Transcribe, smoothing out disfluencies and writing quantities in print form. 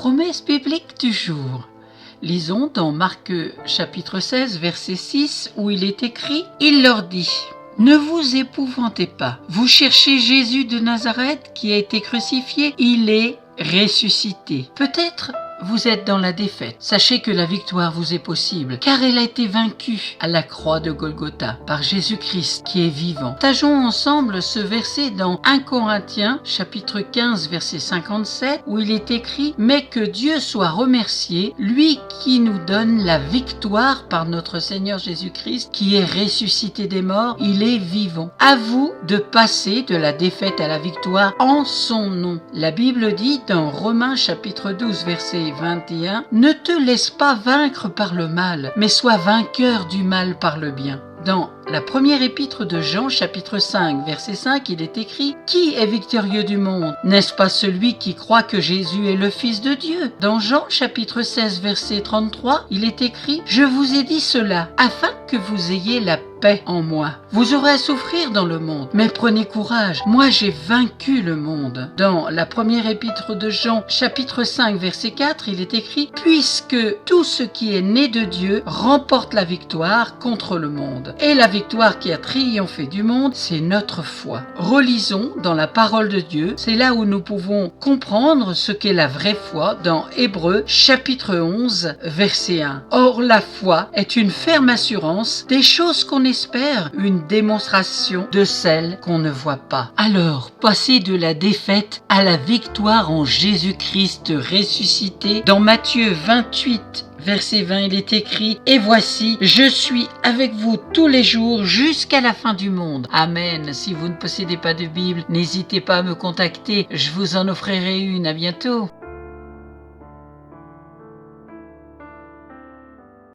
promesse biblique du jour. Lisons dans Marc chapitre 16 verset 6 où il est écrit « Il leur dit, ne vous épouvantez pas, vous cherchez Jésus de Nazareth qui a été crucifié, il est ressuscité. » Peut-être vous êtes dans la défaite. Sachez que la victoire vous est possible, car elle a été vaincue à la croix de Golgotha par Jésus-Christ qui est vivant. Partageons ensemble ce verset dans 1 Corinthiens chapitre 15 verset 57 où il est écrit « Mais que Dieu soit remercié, lui qui nous donne la victoire par notre Seigneur Jésus-Christ qui est ressuscité des morts, il est vivant. À vous de passer de la défaite à la victoire en son nom. » La Bible dit dans Romains chapitre 12 verset 21, « Ne te laisse pas vaincre par le mal, mais sois vainqueur du mal par le bien. » Dans la première épître de Jean, chapitre 5, verset 5, il est écrit « Qui est victorieux du monde? N'est-ce pas celui qui croit que Jésus est le Fils de Dieu ?» Dans Jean, chapitre 16, verset 33, il est écrit « Je vous ai dit cela, afin que vous ayez la paix en moi. Vous aurez à souffrir dans le monde, mais prenez courage, moi j'ai vaincu le monde. » Dans la première épître de Jean, chapitre 5, verset 4, il est écrit « Puisque tout ce qui est né de Dieu remporte la victoire contre le monde. » Et la victoire qui a triomphé du monde, c'est notre foi. Relisons dans la parole de Dieu, c'est là où nous pouvons comprendre ce qu'est la vraie foi dans Hébreux chapitre 11 verset 1. Or la foi est une ferme assurance des choses qu'on espère, une démonstration de celles qu'on ne voit pas. Alors, passez de la défaite à la victoire en Jésus-Christ ressuscité. Dans Matthieu 28 verset 20, il est écrit « Et voici, je suis avec vous tous les jours jusqu'à la fin du monde. » Amen. Si vous ne possédez pas de Bible, n'hésitez pas à me contacter. Je vous en offrirai une. À bientôt.